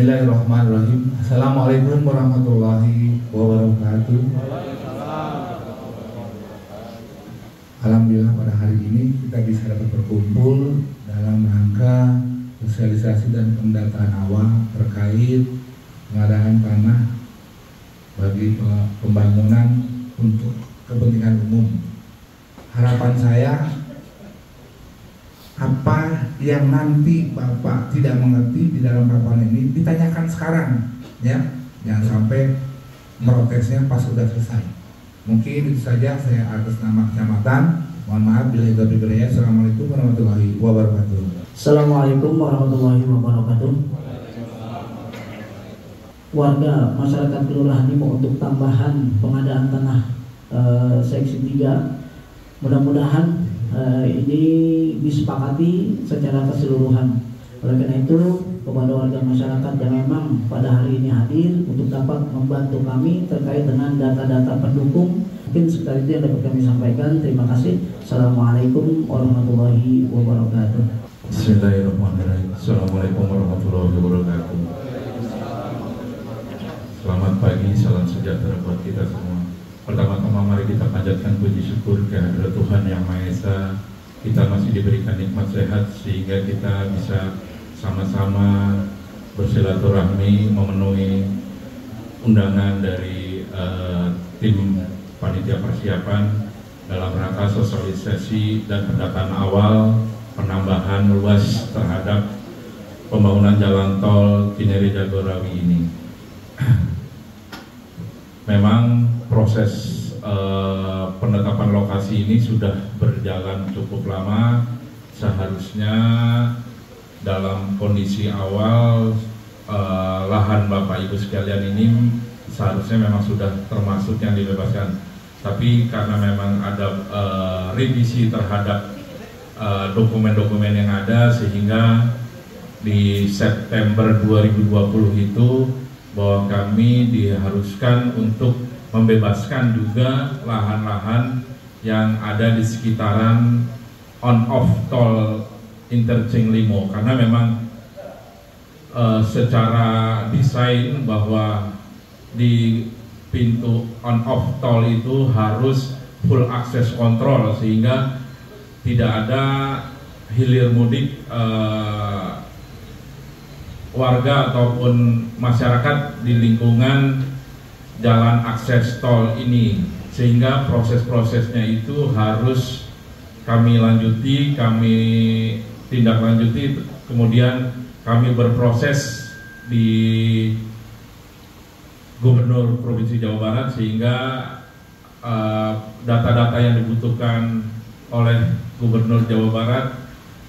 Bismillahirrahmanirrahim. Assalamualaikum warahmatullahi wabarakatuh. Alhamdulillah pada hari ini kita bisa dapat berkumpul dalam rangka sosialisasi dan pendataan awal terkait pengadaan tanah bagi pembangunan untuk kepentingan umum. Harapan saya, apa yang nanti Bapak tidak mengerti di dalam paparan ini ditanyakan sekarang, ya, jangan sampai merotesnya pas sudah selesai. Mungkin itu saja saya atas nama kecamatan. Mohon maaf bila itu beraya. Assalamualaikum warahmatullahi wabarakatuh. Assalamualaikum warahmatullahi wabarakatuh. Warga masyarakat kelurahan Nimo untuk tambahan pengadaan tanah seksi 3, mudah-mudahan ini disepakati secara keseluruhan. Oleh karena itu, kepada warga masyarakat yang memang pada hari ini hadir untuk dapat membantu kami terkait dengan data-data pendukung, mungkin sekitar itu yang dapat kami sampaikan. Terima kasih. Assalamualaikum warahmatullahi wabarakatuh. Bismillahirrahmanirrahim. Assalamualaikum warahmatullahi wabarakatuh. Selamat pagi, salam sejahtera buat kita semua. Pertama-tama mari kita panjatkan puji syukur kehadirat Tuhan Yang Maha Esa. Kita masih diberikan nikmat sehat sehingga kita bisa sama-sama bersilaturahmi memenuhi undangan dari tim panitia persiapan dalam rangka sosialisasi dan pendataan awal penambahan luas terhadap pembangunan jalan tol Cinere Jagorawi ini. Memang proses penetapan lokasi ini sudah berjalan cukup lama. Seharusnya dalam kondisi awal lahan Bapak Ibu sekalian ini seharusnya memang sudah termasuk yang dibebaskan. Tapi karena memang ada revisi terhadap dokumen-dokumen yang ada, sehingga di September 2020 itu bahwa kami diharuskan untuk membebaskan juga lahan-lahan yang ada di sekitaran on-off tol interchange Limo, karena memang secara desain bahwa di pintu on-off tol itu harus full access control sehingga tidak ada hilir mudik warga ataupun masyarakat di lingkungan jalan akses tol ini, sehingga proses-prosesnya itu harus kami lanjuti, kami tindak lanjuti, kemudian kami berproses di Gubernur Provinsi Jawa Barat sehingga data-data yang dibutuhkan oleh Gubernur Jawa Barat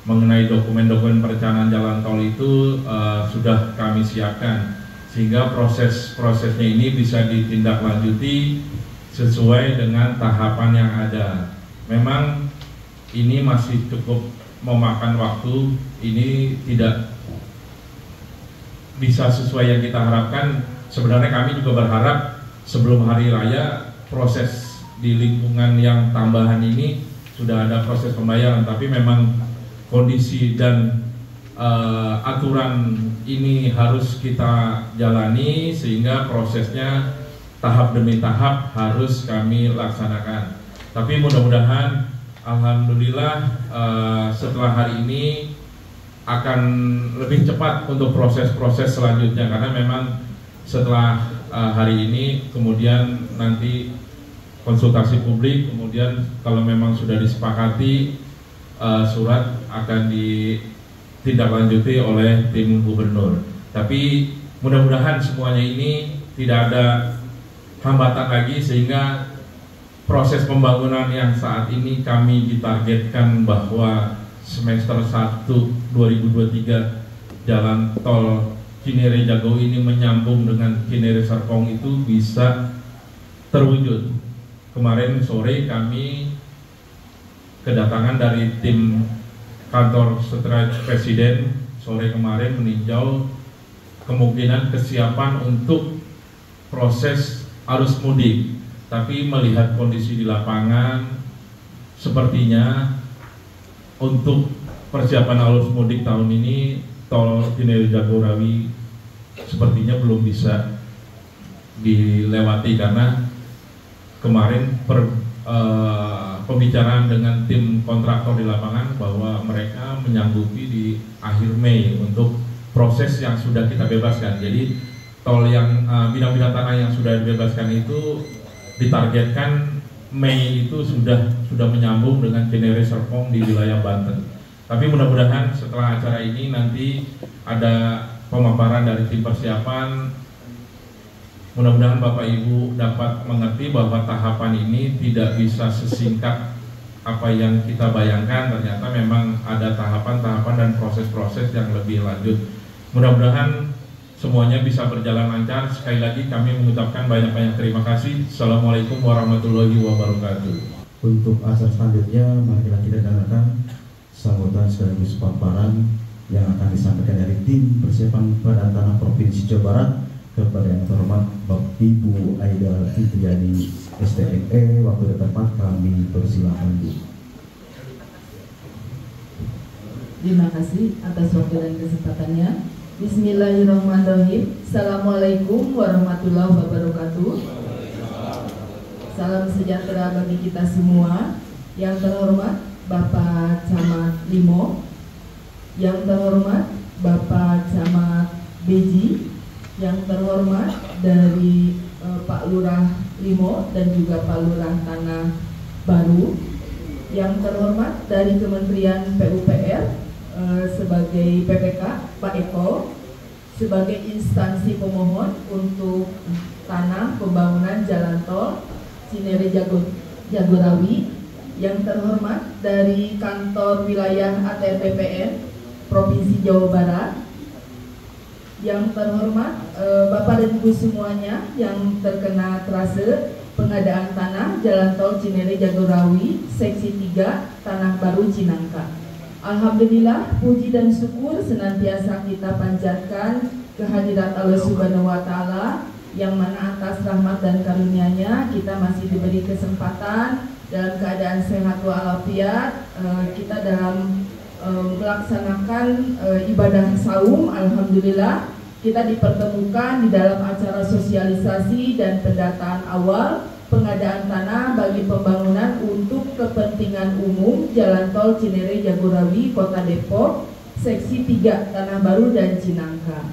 mengenai dokumen-dokumen perencanaan jalan tol itu sudah kami siapkan, sehingga proses-prosesnya ini bisa ditindaklanjuti sesuai dengan tahapan yang ada. Memang ini masih cukup memakan waktu, ini tidak bisa sesuai yang kita harapkan. Sebenarnya kami juga berharap sebelum hari raya proses di lingkungan yang tambahan ini sudah ada proses pembayaran, tapi memang kondisi dan aturan ini harus kita jalani sehingga prosesnya tahap demi tahap harus kami laksanakan. Tapi mudah-mudahan alhamdulillah setelah hari ini akan lebih cepat untuk proses-proses selanjutnya, karena memang setelah hari ini kemudian nanti konsultasi publik, kemudian kalau memang sudah disepakati surat akan ditindaklanjuti oleh tim gubernur. Tapi mudah-mudahan semuanya ini tidak ada hambatan lagi, sehingga proses pembangunan yang saat ini kami ditargetkan bahwa semester 1 2023 jalan tol Cinere Jago ini menyambung dengan Cinere Serpong itu bisa terwujud. Kemarin sore kami kedatangan dari tim kantor sekretaris Presiden sore kemarin meninjau kemungkinan kesiapan untuk proses arus mudik. Tapi melihat kondisi di lapangan, sepertinya untuk persiapan arus mudik tahun ini tol Cinere Jagorawi sepertinya belum bisa dilewati karena kemarin pembicaraan dengan tim kontraktor di lapangan bahwa mereka menyanggupi di akhir Mei untuk proses yang sudah kita bebaskan. Jadi tol yang bidang-bidang tanah yang sudah dibebaskan itu ditargetkan Mei itu sudah menyambung dengan Cinere Serpong di wilayah Banten. Tapi mudah-mudahan setelah acara ini nanti ada pemaparan dari tim persiapan. Mudah-mudahan Bapak Ibu dapat mengerti bahwa tahapan ini tidak bisa sesingkat apa yang kita bayangkan. Ternyata memang ada tahapan-tahapan dan proses-proses yang lebih lanjut. Mudah-mudahan semuanya bisa berjalan lancar. Sekali lagi kami mengucapkan banyak-banyak terima kasih. Assalamualaikum warahmatullahi wabarakatuh. Untuk acara selanjutnya, mari kita dengarkan sambutan sekaligus paparan yang akan disampaikan dari tim persiapan pengadaan tanah Provinsi Jawa Barat kepada yang terhormat Bapak Ibu Aida Fitriani STME. Waktu dan tempat kami persilakan, Bu. Terima kasih atas waktu dan kesempatannya. Bismillahirrahmanirrahim. Assalamualaikum warahmatullahi wabarakatuh. Salam sejahtera bagi kita semua. Yang terhormat Bapak Camat Limo, yang terhormat Bapak Camat Beji, yang terhormat dari Pak Lurah Limo dan juga Pak Lurah Tanah Baru, yang terhormat dari Kementerian PUPR sebagai PPK Pak Eko, sebagai instansi pemohon untuk tanah pembangunan jalan tol Cinere Jagorawi, yang terhormat dari kantor wilayah ATR BPN Provinsi Jawa Barat, yang terhormat Bapak dan Ibu semuanya yang terkena trase pengadaan tanah jalan tol Cinere Jagorawi seksi 3 Tanah Baru Cinangka. Alhamdulillah, puji dan syukur senantiasa kita panjatkan kehadirat Allah Subhanahu wa Ta'ala, yang mana atas rahmat dan karunia-Nya kita masih diberi kesempatan dalam keadaan sehat walafiat, kita dalam melaksanakan ibadah saum. Alhamdulillah kita dipertemukan di dalam acara sosialisasi dan pendataan awal pengadaan tanah bagi pembangunan untuk kepentingan umum Jalan Tol Cinere Jagorawi Kota Depok seksi 3 Tanah Baru dan Cinangka.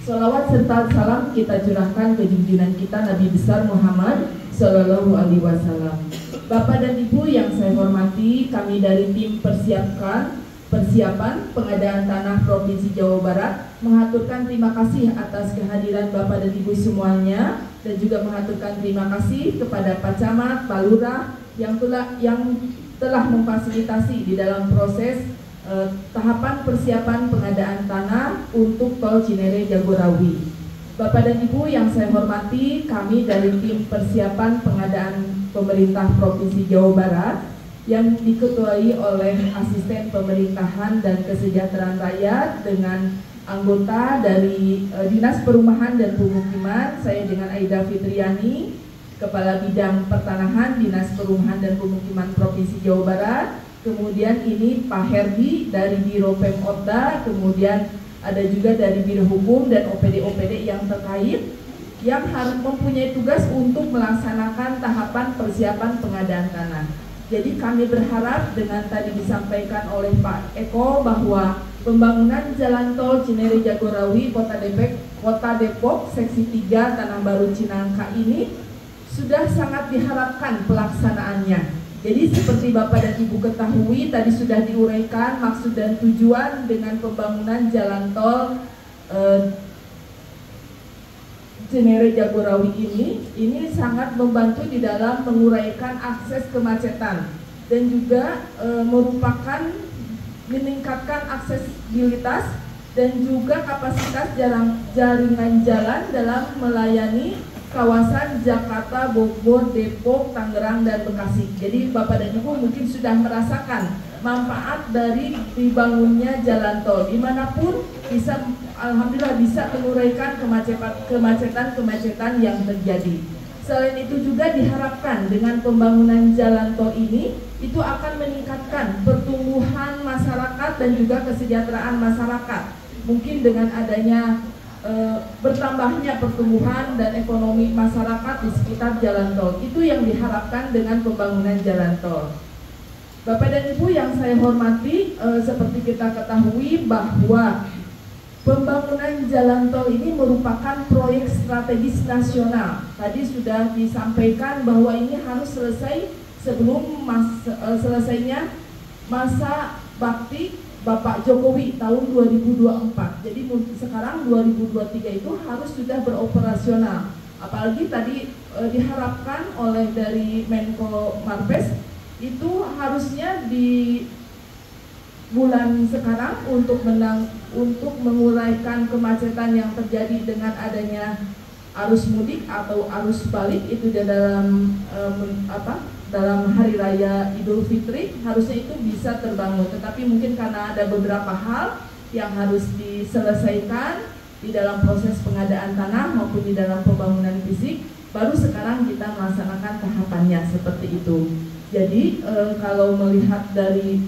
Sholawat serta salam kita curahkan ke junjungan kita Nabi besar Muhammad Sallallahu Alaihi Wasallam. Bapak dan Ibu yang saya hormati, kami dari tim persiapan pengadaan tanah Provinsi Jawa Barat mengaturkan terima kasih atas kehadiran Bapak dan Ibu semuanya, dan juga mengaturkan terima kasih kepada Pak Camat, Pak Lurah yang telah memfasilitasi di dalam proses tahapan persiapan pengadaan tanah untuk tol Cinere Jagorawi. Bapak dan Ibu yang saya hormati, kami dari tim persiapan pengadaan pemerintah Provinsi Jawa Barat yang diketuai oleh Asisten Pemerintahan dan Kesejahteraan Rakyat dengan anggota dari Dinas Perumahan dan Pemukiman, saya dengan Aida Fitriani, Kepala Bidang Pertanahan Dinas Perumahan dan Pemukiman Provinsi Jawa Barat, kemudian ini Pak Herdi dari Biro Pemotda, kemudian ada juga dari Biro Hukum dan OPD-OPD yang terkait yang harus mempunyai tugas untuk melaksanakan tahapan persiapan pengadaan tanah. Jadi kami berharap dengan tadi disampaikan oleh Pak Eko bahwa pembangunan jalan tol Cinere Jagorawi Kota Depok seksi 3 Tanah Baru Cinangka ini sudah sangat diharapkan pelaksanaannya. Jadi seperti Bapak dan Ibu ketahui, tadi sudah diuraikan maksud dan tujuan dengan pembangunan jalan tol Cinere Jagorawi ini sangat membantu di dalam menguraikan akses kemacetan dan juga merupakan meningkatkan aksesibilitas dan juga kapasitas jaringan jalan dalam melayani kawasan Jakarta, Bogor, Depok, Tangerang, dan Bekasi. Jadi Bapak dan Ibu mungkin sudah merasakan manfaat dari dibangunnya jalan tol. Dimanapun bisa, alhamdulillah bisa menguraikan kemacetan yang terjadi. Selain itu juga diharapkan dengan pembangunan jalan tol ini itu akan meningkatkan pertumbuhan masyarakat dan juga kesejahteraan masyarakat. Mungkin dengan adanya bertambahnya pertumbuhan dan ekonomi masyarakat di sekitar jalan tol. Itu yang diharapkan dengan pembangunan jalan tol. Bapak dan Ibu yang saya hormati, seperti kita ketahui bahwa pembangunan jalan tol ini merupakan proyek strategis nasional. Tadi sudah disampaikan bahwa ini harus selesai sebelum selesainya masa bakti Bapak Jokowi tahun 2024. Jadi sekarang 2023 itu harus sudah beroperasional. Apalagi tadi diharapkan oleh dari Menko Marves itu harusnya di bulan sekarang untuk menguraikan kemacetan yang terjadi dengan adanya arus mudik atau arus balik itu di dalam hari raya Idul Fitri, harusnya itu bisa terbangun. Tetapi mungkin karena ada beberapa hal yang harus diselesaikan di dalam proses pengadaan tanah maupun di dalam pembangunan fisik, baru sekarang kita melaksanakan tahapannya seperti itu. Jadi kalau melihat dari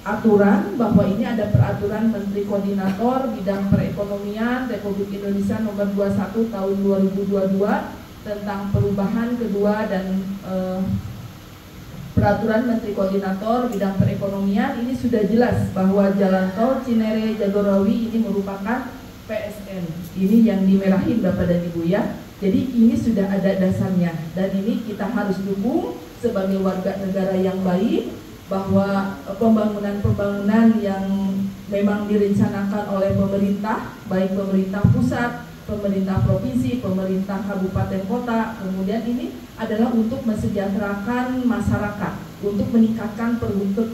aturan, bahwa ini ada peraturan Menteri Koordinator Bidang Perekonomian Republik Indonesia nomor 21 tahun 2022 tentang perubahan kedua dan peraturan Menteri Koordinator Bidang Perekonomian, ini sudah jelas bahwa jalan tol Cinere Jagorawi ini merupakan PSN. Ini yang dimerahin Bapak dan Ibu ya. Jadi ini sudah ada dasarnya dan ini kita harus dukung sebagai warga negara yang baik, bahwa pembangunan-pembangunan yang memang direncanakan oleh pemerintah, baik pemerintah pusat, pemerintah provinsi, pemerintah kabupaten kota, kemudian ini adalah untuk mensejahterakan masyarakat, untuk meningkatkan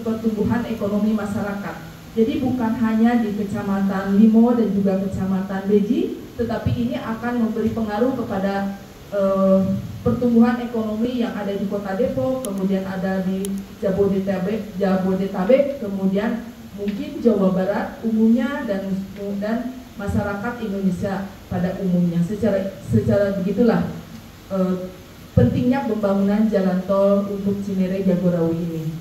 pertumbuhan ekonomi masyarakat. Jadi bukan hanya di Kecamatan Limo dan juga Kecamatan Beji, tetapi ini akan memberi pengaruh kepada pertumbuhan ekonomi yang ada di Kota Depok, kemudian ada di Jabodetabek, kemudian mungkin Jawa Barat umumnya dan masyarakat Indonesia pada umumnya. Secara begitulah pentingnya pembangunan jalan tol untuk Cinere Jagorawi ini.